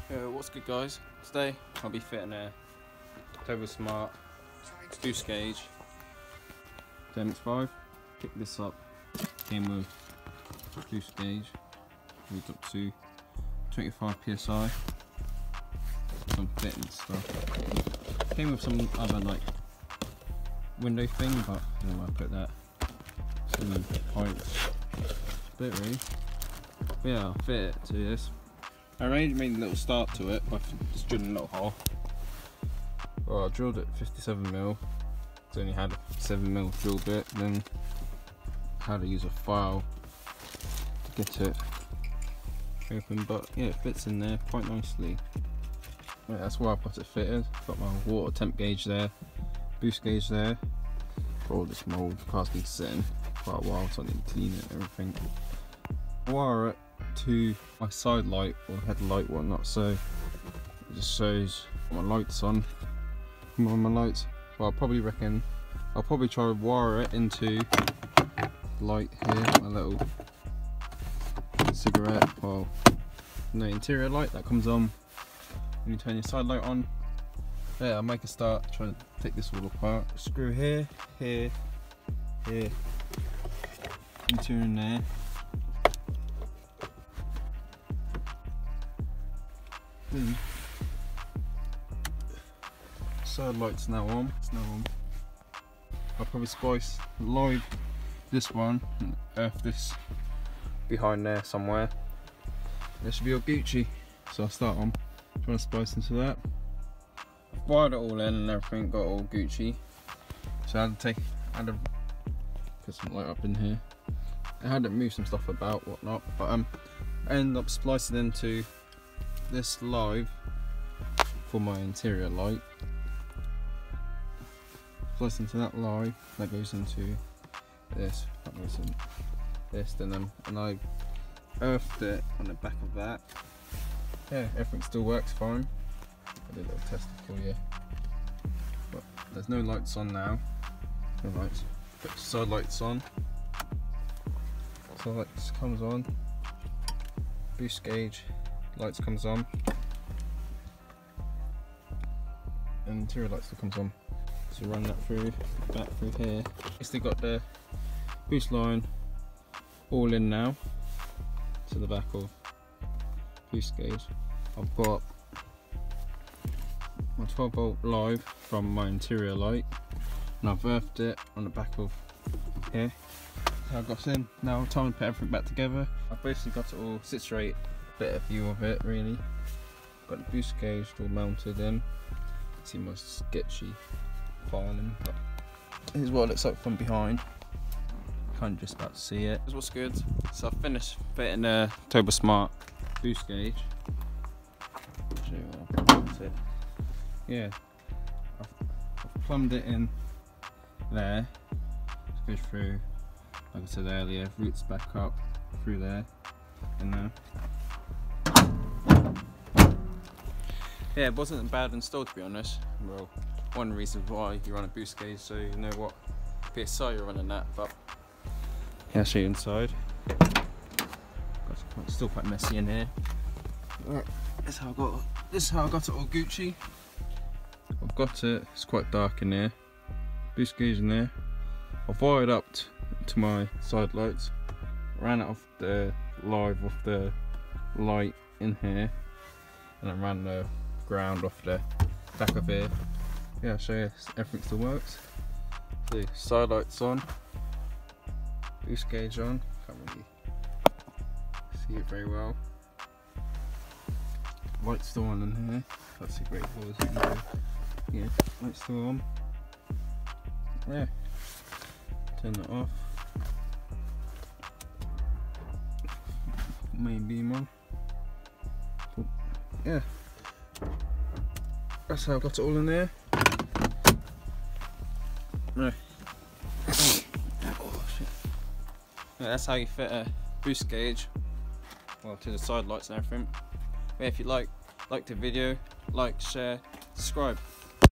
What's good, guys? Today I'll be fitting a Turbosmart boost gauge to Mx5. Picked this up, came with boost gauge, moved up to 25 psi, some fitting stuff. Came with some other like window thing, but I don't know where I put that. Some pipes, bit really. But yeah, I'll fit it to this. I already made a little start to it by just drilling a little hole. Well, I drilled it 57mm. It's only had a 7mm drill bit. Then I had to use a file to get it open, but yeah, it fits in there quite nicely. Yeah, that's why I've got it fitted. Got my water temp gauge there, boost gauge there. Got all this mould, car's been sitting quite a while, so I need to clean it and everything. Wire it to my side light or headlight, whatnot, so it just shows my lights on. My lights. Well, I'll probably try to wire it into the light here, my little cigarette, well, no interior light that comes on when you turn your side light on. Yeah, I'll make a start trying to take this all apart. Screw here, here, here, interior in there. Side light's now on. It's now on. I'll probably splice live this one and earth this behind there somewhere. There should be all Gucci. So I'll start on trying to splice into that. I've wired it all in and everything, got all Gucci. So I had to put some light up in here. I had to move some stuff about, whatnot, but I ended up splicing into this live for my interior light. Splice into that live, that goes into this, that goes in this, and I earthed it on the back of that. Yeah, everything still works fine. I did a little test for you, but there's no lights on now. No lights. Put side lights on. Side lights comes on. Boost gauge lights comes on, and interior light still comes on. So run that through, back through here. Basically got the boost line all in now to the back of boost gauge. I've got my 12 volt live from my interior light, and I've earthed it on the back of here. So I've got in. Now time to put everything back together. I've basically got it all situated. Better view of it really. Got the boost gauge all mounted in. See my sketchy filing, but here's what it looks like from behind. Kind of just about to see it. Here's what's good. So I've finished fitting the Turbosmart boost gauge. I'll show you where I put it. Yeah, I've plumbed it in there. Just goes through, like I said earlier, roots back up through there and there. Yeah, it wasn't bad installed, to be honest. Well, one reason why you run a boost gauge, so you know what PSI you're running at, but yeah, I'll show you inside. It's still quite messy in here. Right, this is how I got it all Gucci. I've got it, it's quite dark in there. Boost gauge in there. I've wired up to my side lights. Ran it off the live off the light in here, and I ran the ground off the back of here. Yeah, I'll show you everything still works. So side lights on, boost gauge on, can't really see it very well. Lights still on in here, that's a great pause. Yeah, lights still on. Yeah, turn that off. Main beam on. Yeah, that's how I got it all in there. No. Oh, shit. Yeah, that's how you fit a boost gauge, well, to the side lights and everything. Yeah, if you like the video, like, share, subscribe.